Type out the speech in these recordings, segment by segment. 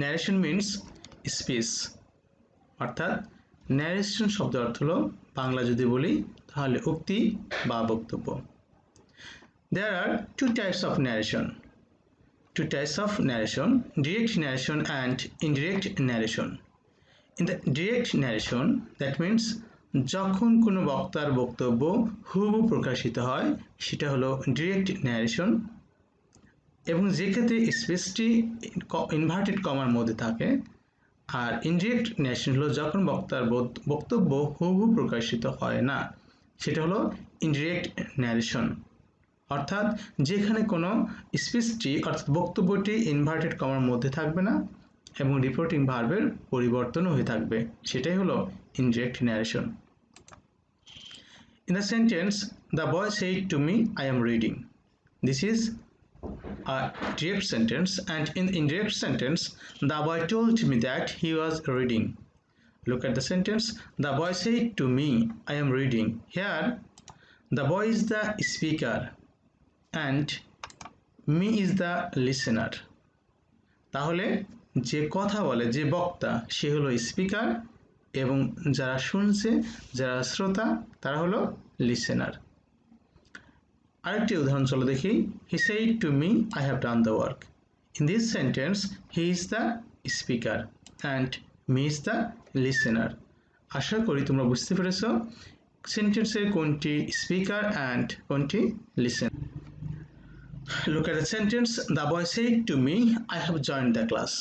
Narration means speech, অর্থাৎ narration শব্দের অর্থ হলো বাংলা যদি বলি তাহলে উক্তি বা বক্তব্য। There are two types of narration. Direct narration and indirect narration. In the direct narration, that means যখন কোনো বক্তার বক্তব্য হুবহু প্রকাশিত হয় সেটা হলো ডিরেক্ট ন্যারেশন, এবং যেক্ষেত্রে স্পেসটি ইনভার্টেড কমার মধ্যে থাকে। আর ইনডিরেক্ট ন্যারেশন হলো যখন বক্তার বক্তব্য হুবহু প্রকাশিত হয় না, সেটা হলো ইনডিরেক্ট ন্যারেশন, অর্থাৎ যেখানে কোনো স্পিচটি অর্থাৎ বক্তব্যটি ইনভার্টেড কমার মধ্যে থাকবে না এবং রিপোর্টিং ভার্বের পরিবর্তনও হয়ে থাকবে, সেটাই হলো indirect narration. In the sentence, the boy said to me, I am reading. This is a direct sentence, and in indirect sentence, the boy told me that he was reading. Look at the sentence, the boy said to me, I am reading. Here, the boy is the speaker and me is the listener. তাহলে যে কথা বলে, যে বক্তা, সে হলো speaker এবং যারা শুনছে, যারা শ্রোতা, তারা হলো লিসেনার। আরেকটি উদাহরণ চলো দেখি। He said to me, I have done the work. In this sentence, he is the speaker and me is the listener. আশা করি তোমরা বুঝতে পেরেছো সেন্টেন্সের কোনটি স্পিকার অ্যান্ড কোনটি listener. Look at the sentence, the boy said to me, I have joined the class.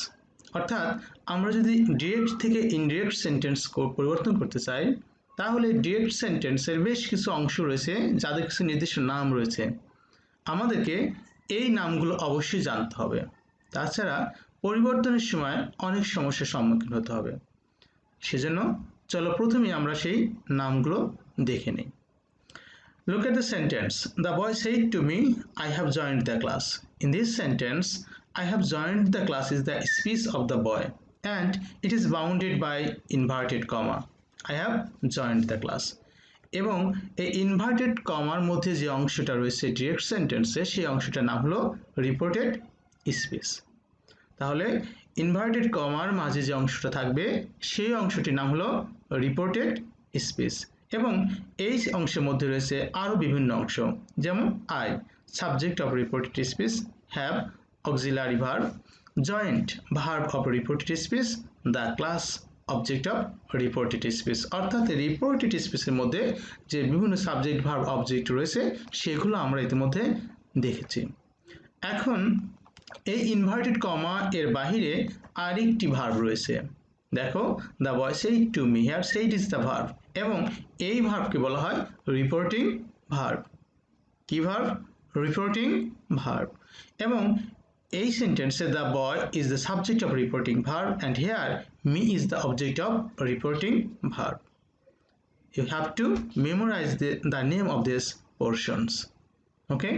অর্থাৎ আমরা যদি ডিরেক্ট থেকে ইনডিরেক্ট সেন্টেন্স পরিবর্তন করতে চাই, তাহলে ডিরেক্ট সেন্টেন্সের বেশ কিছু অংশ রয়েছে যাদের কিছু নির্দিষ্ট নাম রয়েছে, আমাদেরকে এই নামগুলো অবশ্যই জানতে হবে, তাছাড়া পরিবর্তনের সময় অনেক সমস্যার সম্মুখীন হতে হবে। সেজন্য চলো প্রথমে আমরা সেই নামগুলো দেখে নিই। Look at the sentence, the boy said to me, I have joined the class. In this sentence, I have joined the class is the speech of the boy and it is bounded by inverted comma. I have joined the class. এবং এই inverted কমার মধ্যে যে অংশটা রয়েছে direct সেন্টেন্সে, সেই অংশটার নাম হলো রিপোর্টেড স্পিচ। তাহলে ইনভার্টেড কমার মাঝে যে অংশটা থাকবে সেই অংশটির নাম হলো রিপোর্টেড স্পিচ, এবং এই অংশের মধ্যে রয়েছে আরও বিভিন্ন অংশ, যেমন I subject of reported speech, have auxiliary verb, joint verb of reported speech, the class object of reported speech. অর্থাৎ রিপোর্টেড স্পিচের মধ্যে যে বিভিন্ন সাবজেক্ট ভার্ব অবজেক্ট রয়েছে সেগুলো আমরা ইতিমধ্যে দেখেছি। এখন এই ইনভার্টেড কমা এর বাহিরে আরেকটি ভার্ব রয়েছে, দেখো, the boy said to me, here said is the verb, এবং এই ভার্বকে বলা হয় রিপোর্টিং ভার্ব। কি ভার্ব? Reporting verb. এবং এই সেন্টেন্সে the boy is the subject of reporting verb and hear me is the object of reporting verb. You have to memorize the name of these portions. Okay?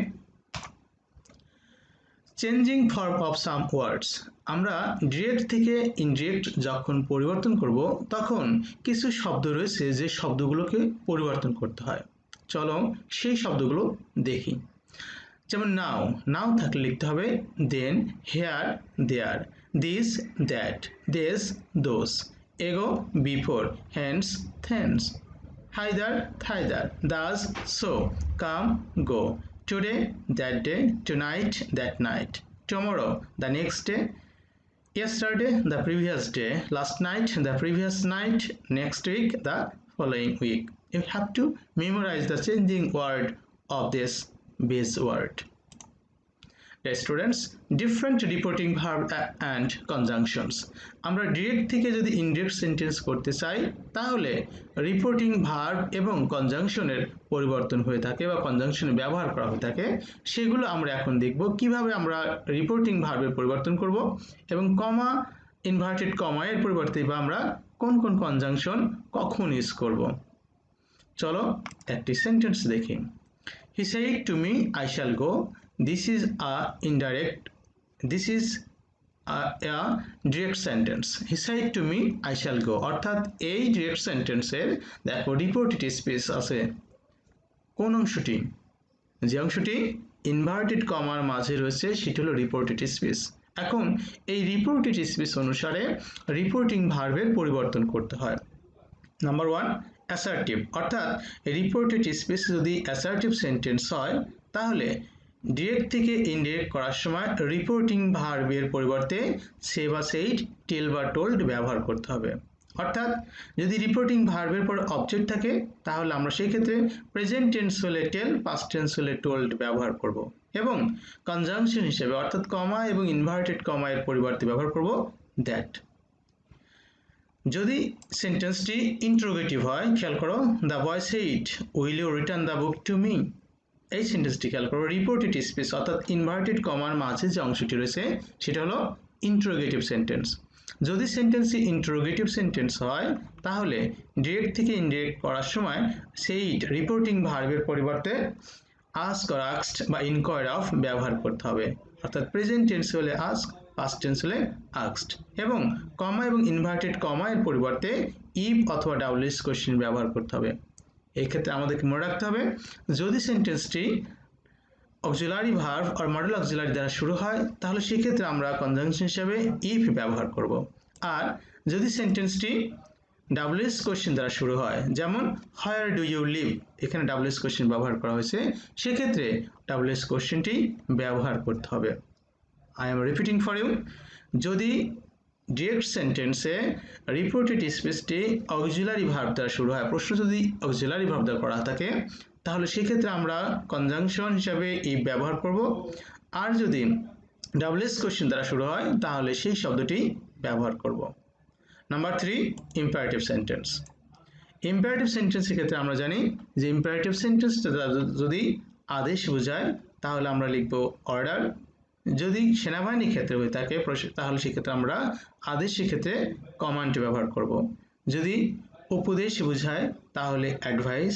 Changing form of some words, আমরা direct থেকে indirect যখন পরিবর্তন করব তখন কিছু শব্দ রয়েছে যে শব্দগুলোকে পরিবর্তন করতে হয়। চলো সেই শব্দগুলো দেখি। যেমন নাও, নাও থাকলে লিখতে হবে then, here, there, this, that, these, those, ago, before, hence, thence, hither, thither, thus, so, come, go, today, that day, tonight, that night, tomorrow, the next day, yesterday, the previous day, last night, the previous night, next week, the following week. You have to memorize the changing word of this base word. Dear students, different reporting verb and conjunctions. আমরা direct থেকে যদি indirect sentence করতে চাই তাহলে reporting verb এবং কনজাংশনের পরিবর্তন হয়ে থাকে বা কনজাংশনের ব্যবহার করা হয়ে থাকে, সেগুলো আমরা এখন দেখব কিভাবে আমরা রিপোর্টিং ভার্বের পরিবর্তন করব এবং কমা, ইনভার্টেড কমা এর পরিবর্তে বা আমরা কোন কোন কনজাংশন কখন ইউজ করব। চলো একটি সেন্টেন্স দেখি। He said to me, I shall go. This is a direct sentence. He said to me, I shall go. অর্থাৎ এই ডিরেক্ট সেন্টেন্সের দেখো রিপোর্টেড স্পিচ আছে কোন অংশটি? যে অংশটি ইনভার্টেড কমার মাঝে রয়েছে সেটি হলো রিপোর্টেড স্পিচ। এখন এই রিপোর্টেড স্পিচ অনুসারে রিপোর্টিং ভার্বের পরিবর্তন করতে হয়। নাম্বার 1 অ্যাসার্টিভ, অর্থাৎ রিপোর্টেড স্পিচ যদি অ্যাসার্টিভ সেন্টেন্স হয় তাহলে ডিরেক্ট থেকে ইনডিরেক্ট করার সময় রিপোর্টিং ভার্বের পরিবর্তে সে বা সেইড, টেল বা টোল্ড ব্যবহার করতে হবে। অর্থাৎ যদি রিপোর্টিং ভার্বের পর অবজেক্ট থাকে তাহলে আমরা সেই ক্ষেত্রে প্রেজেন্ট টেন্স হলে টেল, পাস্ট টেন্স হলে টোল্ড ব্যবহার করব এবং কনজাংশন হিসেবে অর্থাৎ কমা এবং ইনভার্টেড কমা এর পরিবর্তে ব্যবহার করব দ্যাট। যদি সেন্টেন্সটি ইন্টারোগেটিভ হয়, খেয়াল করো, the boy said will you return the book to me. এই সেন্টেন্সটি খেয়াল করো, রিপোর্টেড স্পিচ অর্থাৎ ইনভার্টেড কমার মাঝে যে অংশটি রয়েছে সেটা হলো ইন্টারোগেটিভ সেন্টেন্স। যদি সেন্টেন্সটি ইন্টারোগেটিভ সেন্টেন্স হয় তাহলে ডিরেক্ট থেকে ইনডিরেক্ট করার সময় সেইড রিপোর্টিং ভার্বের পরিবর্তে আস্ক অর আস্কড বা ইনকোয়ার অফ ব্যবহার করতে হবে। অর্থাৎ প্রেজেন্ট টেন্স হলে আস্ক, পাস্ট টেন্স হলে আস্কড এবং কমা এবং ইনভার্টেড কমা এর পরিবর্তে ইফ অথবা ডাব্লিউএস কোশ্চেন ব্যবহার করতে হবে। এই ক্ষেত্রে আমাদেরকে মনে রাখতে হবে যদি সেন্টেন্সটি অক্সিলারি ভার্ব আর মডেল অক্সিলারি দ্বারা শুরু হয় তাহলে সেক্ষেত্রে আমরা কনজাংশন হিসেবে ইফ ব্যবহার করব। আর যদি সেন্টেন্সটি ডাব্লিউএস কোশ্চেন দ্বারা শুরু হয়, যেমন হোয়ার ডু ইউ লিভ, এখানে ডাব্লিউএস কোশ্চেন ব্যবহার করা হয়েছে, সেক্ষেত্রে ডাব্লিউএস কোশ্চেনটি ব্যবহার করতে হবে। I am repeating for you, যদি ডিরেক্ট সেন্টেন্সে রিপোর্টেড স্পিচটি অক্সিলারি ভার্ব দ্বারা শুরু হয়, প্রশ্ন যদি অক্সিলারি ভার্ব দ্বারা করা থাকে তাহলে সেক্ষেত্রে আমরা কনজাংশন হিসাবে ইফ ব্যবহার করব। আর যদি ডাব্লিউএস কোশ্চেন দ্বারা শুরু হয় তাহলে সেই শব্দটি ব্যবহার করব। Number 3 imperative sentence. ইম্পারেটিভ সেন্টেন্সের ক্ষেত্রে আমরা জানি যে ইম্পারেটিভ সেন্টেন্সটা যদি আদেশ বোঝায় তাহলে আমরা লিখব অর্ডার। যদি সেনাবাহিনীর ক্ষেত্রে হয়ে থাকে তাহলে সেক্ষেত্রে আমরা আদেশের ক্ষেত্রে কমান্ড ব্যবহার করব। যদি উপদেশ বোঝায় তাহলে অ্যাডভাইস,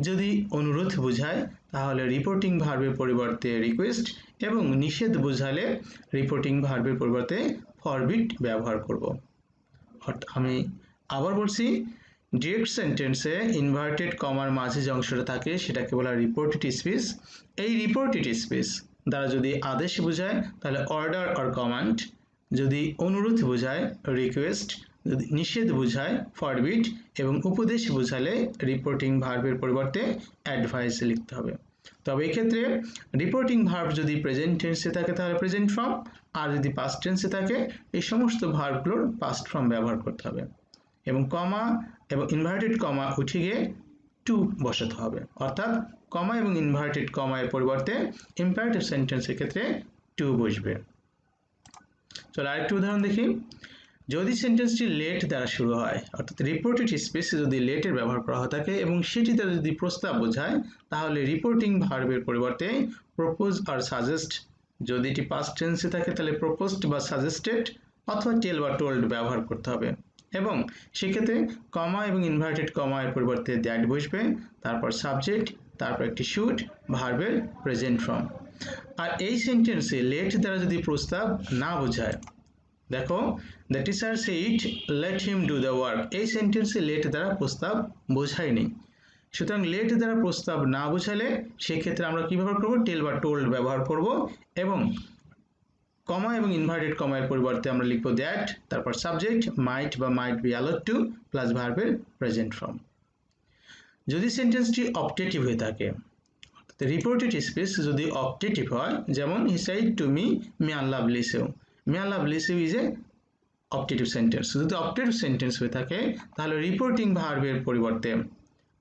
যদি অনুরোধ বোঝায় তাহলে রিপোর্টিং ভার্বের পরিবর্তে রিকোয়েস্ট এবং নিষেধ বোঝালে রিপোর্টিং ভার্বের পরিবর্তে ফরবিড ব্যবহার করব। আমি আবার বলছি, ডিরেক্ট সেন্টেন্সে ইনভার্টেড কমার মাঝে যে অংশটা থাকে সেটাকে বলা হয় রিপোর্টেড স্পিচ। এই রিপোর্টেড স্পিচ দ্বারা যদি আদেশ বোঝায় তাহলে অর্ডার অর কমান্ড, যদি অনুরোধ বোঝায় রিকোয়েস্ট, যদি নিষেধ বোঝায় ফরবিড এবং উপদেশ বোঝালে রিপোর্টিং ভার্বের পরিবর্তে অ্যাডভাইস লিখতে হবে। তবে এক্ষেত্রে রিপোর্টিং ভার্ব যদি প্রেজেন্ট টেন্সে থাকে তাহলে প্রেজেন্ট ফর্ম, আর যদি পাস্ট টেন্সে থাকে এই সমস্ত ভার্বগুলোর পাস্ট ফর্ম ব্যবহার করতে হবে এবং কমা এবং ইনভার্টেড কমা উঠে গিয়ে টু বসাতে হবে। অর্থাৎ কমা এবং ইনভার্টেড কমা এর পরিবর্তে ইম্পারেটিভ সেন্টেন্সের ক্ষেত্রে টু বসবে। চলো আরেকটি উদাহরণ দেখি। যদি সেন্টেন্সটি লেট দ্বারা শুরু হয়, অর্থাৎ রিপোর্টেড স্পিচে যদি লেটের ব্যবহার করা হয়ে থাকে এবং সেটি দ্বারা যদি প্রস্তাব বোঝায় তাহলে রিপোর্টিং ভার্বের পরিবর্তে প্রপোজ আর সাজেস্ট, যদি এটি পাস্ট টেন্সে থাকে তাহলে প্রপোজড বা সাজেস্টেড অথবা টেল বা টোল্ড ব্যবহার করতে হবে এবং সেক্ষেত্রে কমা এবং ইনভার্টেড কমা এর পরিবর্তে দ্যাট বসবে, তারপর সাবজেক্ট, তারপর একটি শুড, ভার্বের প্রেজেন্ট ফর্ম। আর এই সেন্টেন্সে লেট দ্বারা যদি প্রস্তাব না বোঝায়, দেখো the teacher said let him do the work, এই সেন্টেন্সে লেট দ্বারা প্রস্তাব বোঝায়নি। সুতরাং লেট দ্বারা প্রস্তাব না বোঝালে সেক্ষেত্রে আমরা কি ব্যবহার করব, টেল বা টোল্ড ব্যবহার করব এবং কমা এবং ইনভার্টেড কমা এর পরিবর্তে আমরা লিখব দ্যাট, তারপর সাবজেক্ট মাইট বা might be allowed to plus ভার্বের প্রেজেন্ট ফর্ম। যদি সেন্টেন্সটি অপটেটিভ হয়ে থাকে, রিপোর্টেড স্পিচ যদি অপটেটিভ হয়, যেমন he said to me may Allah bless you, may Allah bless you is a optative sentence. যদি অপটেটিভ সেন্টেন্স হয়ে থাকে তাহলে রিপোর্টিং ভার্বের পরিবর্তে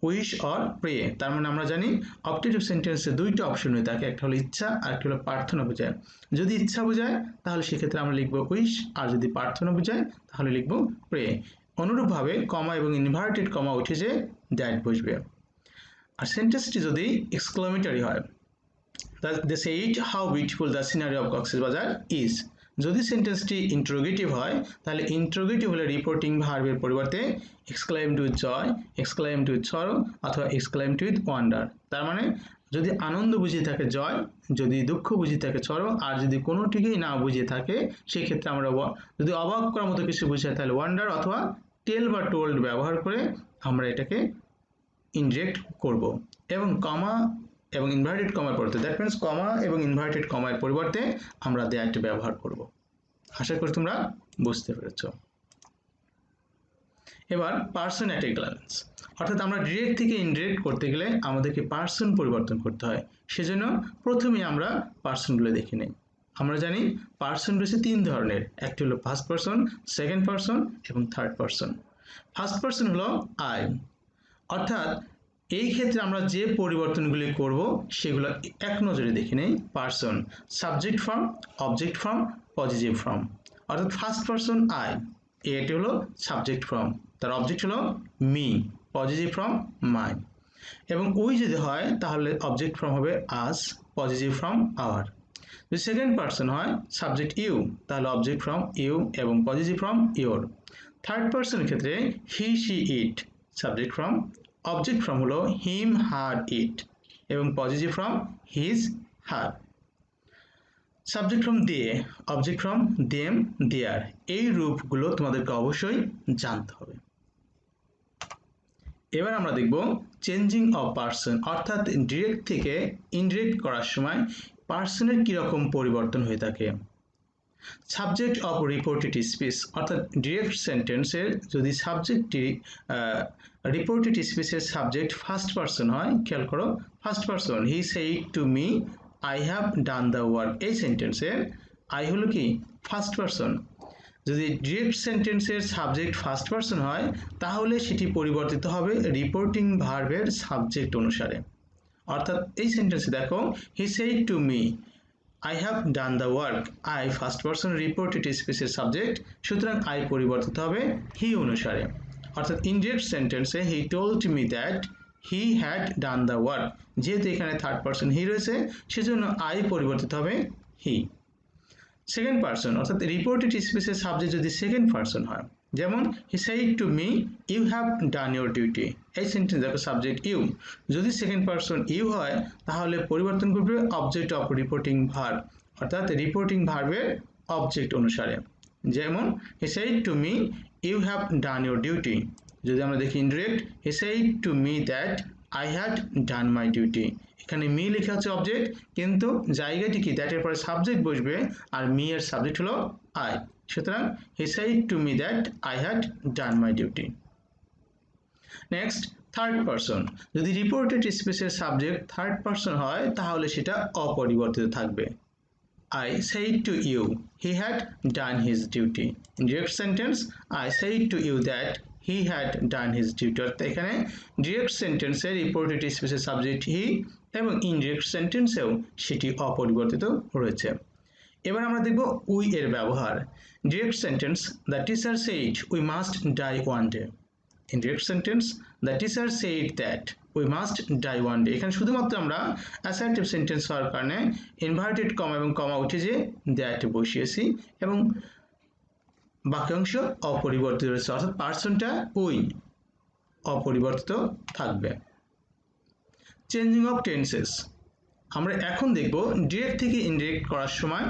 উইশ অর প্রে, তার মানে আমরা জানি অপটেটিভ সেন্টেন্সে দুইটা অপশন হয়ে থাকে, একটা হলো ইচ্ছা আর একটা হলো প্রার্থনা বোঝায়। যদি ইচ্ছা বোঝায় তাহলে সেক্ষেত্রে আমরা লিখব উইশ, আর যদি প্রার্থনা বোঝায় তাহলে লিখব প্রে। অনুরূপভাবে কমা এবং ইনভার্টেড কমা উঠে যে দ্যাট বসবে। আর সেন্টেন্সটি যদি এক্সক্লামেটরি হয়, they said how beautiful the scenery of Cox's Bazar is, যদি সেন্টেন্সটি ইন্টারোগেটিভ হয় তাহলে ইন্টারোগেটিভ হলে রিপোর্টিং ভার্বের পরিবর্তে exclaimed with joy, exclaimed with sorrow অথবা এক্সক্লাইমড উইথ ওয়ান্ডার। তার মানে যদি আনন্দ বুঝিয়ে থাকে জয়, যদি দুঃখ বুঝিয়ে থাকে সরো, আর যদি কোনোটিকেই না বুঝিয়ে থাকে সেক্ষেত্রে আমরা যদি অবাক করার মতো কিছু বুঝায় তাহলে ওয়ান্ডার অথবা টেল বা টোল্ড ব্যবহার করে আমরা এটাকে ইনজেক্ট করব। এবং কমা এবং ইনভার্টেড কমার পরিবর্তে, দ্যাট মিন্স কমা এবং ইনভার্টেড কমার পরিবর্তে আমরা দ্যাট ব্যবহার করব। আশা করি তোমরা বুঝতে পেরেছো। এবার পার্সন অ্যাট এ গ্ল্যান্স, অর্থাৎ আমরা ডিরেক্ট থেকে ইনডিরেক্ট করতে গেলে আমাদেরকে পার্সন পরিবর্তন করতে হয়। সেজন্য প্রথমেই আমরা পার্সনগুলো দেখে নিই। আমরা জানি পার্সন রয়েছে তিন ধরনের, একটি হলো ফার্স্ট পার্সন, সেকেন্ড পার্সন এবং থার্ড পার্সন। ফার্স্ট পার্সন হলো আই, অর্থাৎ এই ক্ষেত্রে আমরা যে পরিবর্তনগুলি করব সেগুলো এক নজরে দেখে নেই। Person, subject form, object form, positive form. অর্থাৎ ফার্স্ট পার্সন আই, এটি হলো সাবজেক্ট ফর্ম, তার অবজেক্ট হলো মি, পজিটিভ ফর্ম মাই। এবং উই যদি হয় তাহলে অবজেক্ট ফর্ম হবে আস, পজিটিভ ফর্ম আওয়ার। যদি সেকেন্ড পার্সন হয় সাবজেক্ট ইউ, তাহলে অবজেক্ট ফর্ম ইউ এবং পজিটিভ ফর্ম ইউর। থার্ড পার্সনের ক্ষেত্রে he, she, it, subject form, object form হলো হিম, হার, ইট এবং positive form his, her. Subject form they, object form them, their. এই রূপগুলো তোমাদেরকে অবশ্যই জানতে হবে। এবার আমরা দেখব চেঞ্জিং অফ পার্সন, অর্থাৎ ডিরেক্ট থেকে ইনডিরেক্ট করার সময় পার্সনের কীরকম পরিবর্তন হয়ে থাকে। সাবজেক্ট অফ রিপোর্টেড স্পিচ, অর্থাৎ ডিরেক্ট সেন্টেন্সের যদি সাবজেক্টটি রিপোর্টেড স্পিচের সাবজেক্ট ফার্স্ট পার্সন হয়, খেয়াল করো first person, he said to me I have done the work, এই সেন্টেন্সের আই হলো কি ফার্স্ট পার্সন। যদি ডিরেক্ট সেন্টেন্সের সাবজেক্ট ফার্স্ট পার্সন হয় তাহলে সেটি পরিবর্তিত হবে রিপোর্টিং ভার্বের সাবজেক্ট অনুসারে। অর্থাৎ এই সেন্টেন্সে দেখো he said to me I have done the work, I first person reported স্পিচের সাবজেক্ট, সুতরাং আই পরিবর্তিত হবে হি অনুসারে। অর্থাৎ ইনডিরেক্ট সেন্টেন্সে he told me that he had done the work, যেহেতু এখানে থার্ড পার্সন হি রয়েছে সেজন্য আই পরিবর্তিত হবে হি। সেকেন্ড পার্সন অর্থাৎ রিপোর্টেড স্পিচের সাবজেক্ট যদি সেকেন্ড পার্সন হয়, যেমন he said to me you have done your duty, এই সেন্টেন্স দেখো সাবজেক্ট ইউ, যদি সেকেন্ড পার্সন ইউ হয় তাহলে পরিবর্তন করবে অবজেক্ট অফ রিপোর্টিং ভার্ব, অর্থাৎ রিপোর্টিং ভার্বের অবজেক্ট অনুসারে। যেমন he said to me you have done your duty. যদি আমরা দেখি indirect, he said to me that I had done my duty, এখানে মি লেখা হচ্ছে অবজেক্ট কিন্তু জায়গাটি কি দ্যাটের পরে সাবজেক্ট বসবে আর মি এর সাবজেক্ট হলো আই, সুতরাং হি said to me that I had done my duty. Next third person, যদি রিপোর্টেড স্পিচের সাবজেক্ট থার্ড পার্সন হয় তাহলে সেটা অপরিবর্তিত থাকবে। I said to you he had done his duty. In direct sentence, I said to you that he had done his duty. অর্থাৎ এখানে direct সেন্টেন্সে রিপোর্টেড স্পিচের সাবজেক্ট হি এবং ইনডিরেক্ট সেন্টেন্সেও সেটি অপরিবর্তিত রয়েছে। এবার আমরা দেখব উই এর ব্যবহার। Direct sentence, the teacher said we must die one day. Indirect sentence, the teacher said that we must die one day. এখানে শুধুমাত্র আমরা অ্যাসার্টিভ সেন্টেন্স হওয়ার কারণে ইনভার্টেড কমা এবং কমা উঠে যে দ্যাট বসিয়েছি এবং বাক্যাংশ অপরিবর্তিত রয়েছে, অর্থাৎ পার্সনটা উই অপরিবর্তিত থাকবে। চেঞ্জিং অফ টেন্সেস, আমরা এখন দেখব ডিরেক্ট থেকে ইনডিরেক্ট করার সময়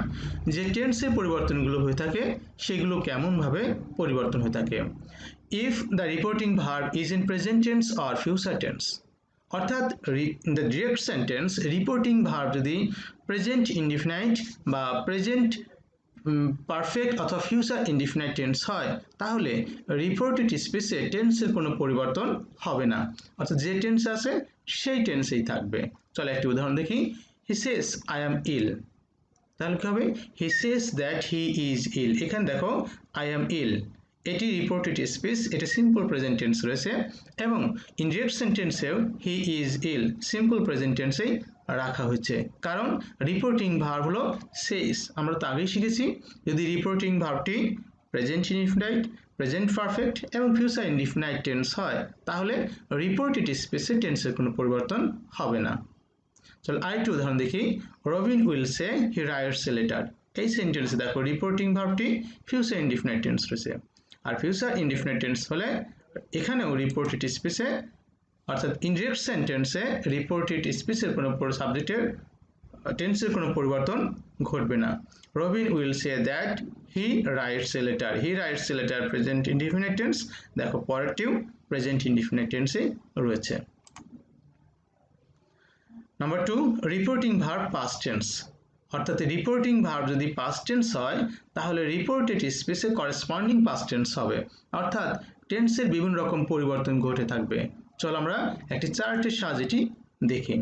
যে টেন্সের পরিবর্তনগুলো হয়ে থাকে সেগুলো কেমনভাবে পরিবর্তন হয়ে থাকে। If the reporting verb is in present tense or future tense, অর্থাৎ the direct sentence reporting verb যদি প্রেজেন্ট ইনডিফিনাইট বা প্রেজেন্ট পারফেক্ট অথবা ফিউচার ইনডিফিনাইট টেন্স হয় তাহলে রিপোর্টেড স্পিচে টেন্সের কোনো পরিবর্তন হবে না, অর্থাৎ যে টেন্স আছে সেই টেন্সেই থাকবে। চলো একটি উদাহরণ দেখি। হি সেজ আই অ্যাম ইল, তাহলে কি হবে হি সেজ দ্যাট হি ইজ ইল। এখানে দেখো আই অ্যাম ইল, এটি রিপোর্টেড স্পিচ, এটা সিম্পল প্রেজেন্ট টেন্স রয়েছে এবং ইনডিরেক্ট সেন্টেন্সেও he is ill simple present টেন্সেই রাখা হয়েছে, কারণ রিপোর্টিং ভার্ব হলো সেজ। আমরা তো আগেই শিখেছি যদি রিপোর্টিং ভার্বটি প্রেজেন্ট ইনডিফিনাইট, প্রেজেন্ট পারফেক্ট এবং ফিউচার ইনডিফিনাইট টেন্স হয় তাহলে রিপোর্টেড স্পিচে টেন্সের কোনো পরিবর্তন হবে না। চলো আরেকটি উদাহরণ দেখি। Robin will say he writes A letter, এই সেন্টেন্সে দেখো রিপোর্টিং ভার্বটি ফিউচার ইনডিফিনাইট টেন্স রয়েছে, আর ফিউচার ইনডিফিনাইট টেন্স হলে এখানেও রিপোর্টেড স্পিচে অর্থাৎ ইনডিরেক্ট সেন্টেন্সে রিপোর্টেড স্পিচের কোনো সাবজেক্টের টেন্সের কোনো পরিবর্তন ঘটবে না। Robin will say that he writes a letter, he writes a letter present indefinite tense, দেখো পরেরটিও প্রেজেন্ট ইনডিফিনাইট টেন্সে রয়েছে। Number 2 reporting verb past tense, অর্থাৎ রিপোর্টিং ভার্ব যদি পাস্ট টেন্স হয় তাহলে রিপোর্টেড স্পেসে করেসপন্ডিং পাস্ট টেন্স হবে, অর্থাৎ টেন্সের বিভিন্ন রকম পরিবর্তন ঘটে থাকবে। চলো আমরা একটি চার্টের সাহায্যে এটি দেখি।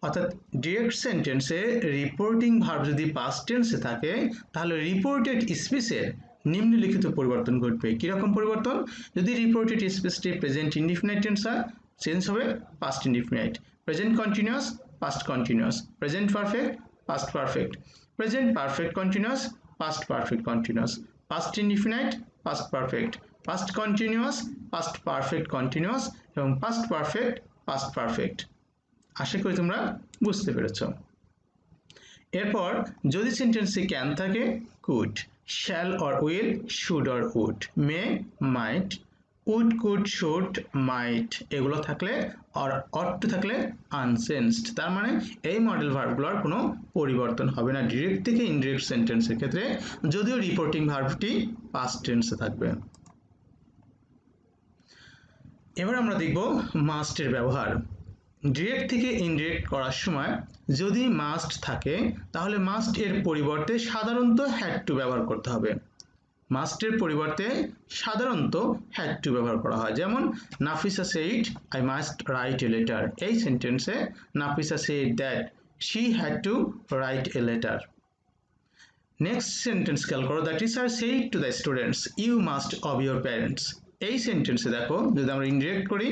অর্থাৎ ডিরেক্ট সেন্টেন্সে রিপোর্টিং ভার্ব যদি পাস্ট টেন্সে থাকে তাহলে রিপোর্টেড স্পেসের নিম্নলিখিত পরিবর্তন ঘটবে। কিরকম পরিবর্তন? যদি রিপোর্টেড স্পেসটি প্রেজেন্ট ইনডিফিনাইট টেন্স হয়, চেঞ্জ হবে past indefinite. Present continuous, past continuous. Present perfect, past perfect. Present perfect continuous, past perfect continuous. Past indefinite, past perfect. Past continuous, past perfect continuous এবং past perfect, past perfect. আশা করি তোমরা বুঝতে পেরেছো। এরপর যদি সেন্টেন্সে ক্যান থাকে could, shall or will, should or would, may, might, would, could, should, might এগুলো থাকলে আর ought থাকলে unchanged, তার মানে এই মডেল ভার্বগুলোর কোনো পরিবর্তন হবে না ডিরেক্ট থেকে ইনডিরেক্ট সেন্টেন্সের ক্ষেত্রে, যদিও রিপোর্টিং ভার্বটি পাস্ট টেন্সে থাকবে। এবার আমরা দেখব মাস্টের ব্যবহার। ডিরেক্ট থেকে ইনডিরেক্ট করার সময় যদি মাস্ট থাকে তাহলে মাস্ট এর পরিবর্তে সাধারণত হ্যাড টু ব্যবহার করতে হবে। মাস্টের পরিবর্তে সাধারণত হ্যাড টু ব্যবহার করা হয়। যেমন Nafisa said I must write a letter, এই সেন্টেন্সে Nafisa said that she had to write a letter. Next sentence খেয়াল করো, the teacher said to the students you must obey your parents, এই সেন্টেন্সে দেখো যদি আমরা ইনডিরেক্ট করি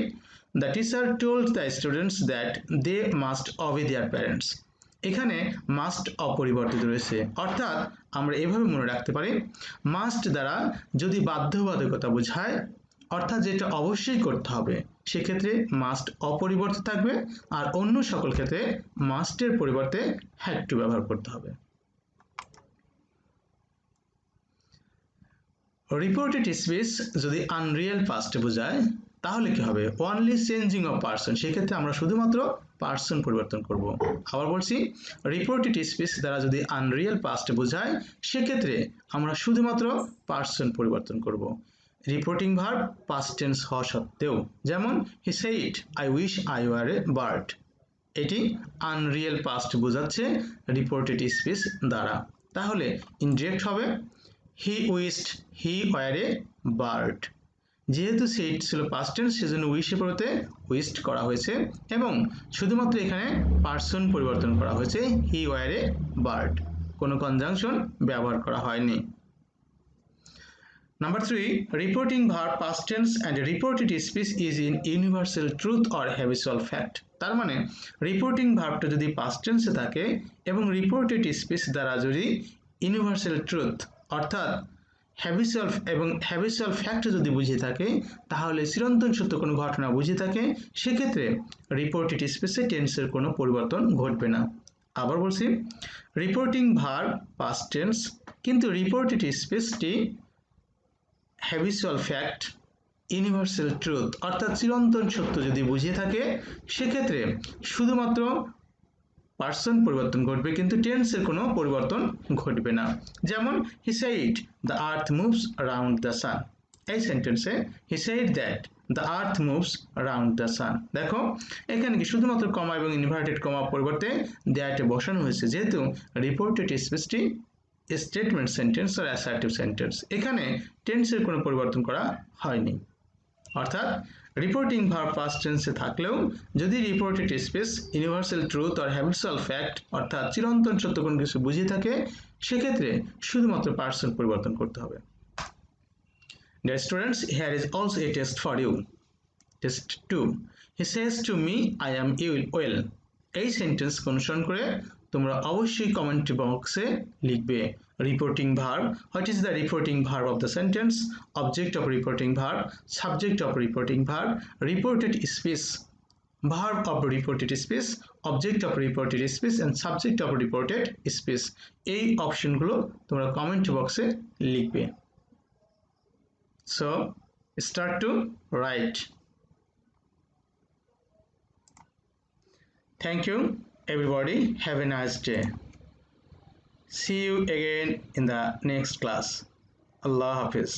the teacher told the students that they must obey their parents, এখানে must অপরিবর্তিত রয়েছে। অর্থাৎ আমরা এভাবে মনে রাখতে পারি মাস্ট দ্বারা যদি বাধ্যবাধকতা বোঝায় অর্থাৎ যেটা অবশ্যই করতে হবে সেক্ষেত্রে মাস্ট অপরিবর্তিত থাকবে, আর অন্য সকল ক্ষেত্রে মাস্টের পরিবর্তে হ্যাড টু ব্যবহার করতে হবে। রিপোর্টেড স্পেস যদি আনরিয়েল পাস্টে বোঝায় তাহলে কি হবে? অনলি চেঞ্জিং অফ পার্সন, সেক্ষেত্রে আমরা শুধুমাত্র পার্সন পরিবর্তন করব। আবার বলছি, রিপোর্টেড স্পেস দ্বারা যদি আনরিয়েল পাস্টে বোঝায় সেক্ষেত্রে আমরা শুধুমাত্র পার্সন পরিবর্তন করব। রিপোর্টিং ভার্ব পাস্ট টেন্স হওয়া সত্ত্বেও, যেমন he said I wish I were a bird, এটি আনরিয়েল পাস্ট বোঝাচ্ছে রিপোর্টেড স্পেস দ্বারা, তাহলে ইনডিরেক্ট হবে he wished he were a bird. যেহেতু সেট ছিল পাস্ট টেন্স সেজন্য উইশের পরিবর্তে উইশড করা হয়েছে এবং শুধুমাত্র এখানে পার্সন পরিবর্তন করা হয়েছে হি ওয়ার এ বার্ড, কোনো কনজাংশন ব্যবহার করা হয়নি। Number 3, reporting verb past tense and reported speech is in universal truth or habitual fact. তার মানে রিপোর্টিং ভার্বটা যদি পাস্ট টেন্সে থাকে এবং রিপোর্টেড স্পিচ দ্বারা যদি ইউনিভার্সাল ট্রুথ অর্থাৎ হ্যাবিচুয়াল ফ্যাক্ট যদি বুঝিয়ে থাকে তাহলে চিরন্তন সত্য কোনো ঘটনা বুঝিয়ে থাকে সেক্ষেত্রে রিপোর্টেড স্পিচে টেন্সের কোনো পরিবর্তন ঘটবে না। আবার বলছি, রিপোর্টিং ভার্ব পাস্ট টেন্স কিন্তু রিপোর্টেড স্পিচটি হ্যাবিচুয়াল ফ্যাক্ট, ইউনিভার্সাল ট্রুথ অর্থাৎ চিরন্তন সত্য যদি বুঝিয়ে থাকে সেক্ষেত্রে শুধুমাত্র পার্সন পরিবর্তন ঘটবে কিন্তু টেন্সের কোনো পরিবর্তন ঘটবে না। যেমন he said the earth moves around the sun, এই সেন্টেন্সে he said that the earth moves around the sun, দেখো এখানে কি শুধুমাত্র কমা এবং ইনভার্টেড কমা পরিবর্তে দ্যাট বসানো হয়েছে, যেহেতু রিপোর্টেড স্পিচটি স্টেটমেন্ট সেন্টেন্স আর অ্যাসার্টিভ সেন্টেন্স, এখানে টেন্সের কোনো পরিবর্তন করা হয়নি। অর্থাৎ রিপোর্টিং ভার্ব পাস্ট টেন্সে থাকলেও যদি রিপোর্টেড স্পিচ ইউনিভার্সাল ট্রুথ আর হ্যাবিচুয়াল ফ্যাক্ট অর্থাৎ চিরন্তন সত্য কোনো কিছু বুঝিয়ে থাকে সেক্ষেত্রে শুধুমাত্র পার্সন পরিবর্তন করতে হবে। Dear students, here is also a test for you. Test 2. He says to me, I am well. এই সেন্টেন্স অনুসরণ করে তোমরা অবশ্যই কমেন্ট বক্সে লিখবে reporting verb, what is the reporting verb of the sentence, object of reporting verb, subject of reporting verb, reported speech, verb of reported speech, object of reported speech and subject of reported speech, এই অপশনগুলো তোমরা comment বক্সে লিখবে। So start to write. Thank you everybody, have a nice day. See you again in the next class. Allah Hafiz.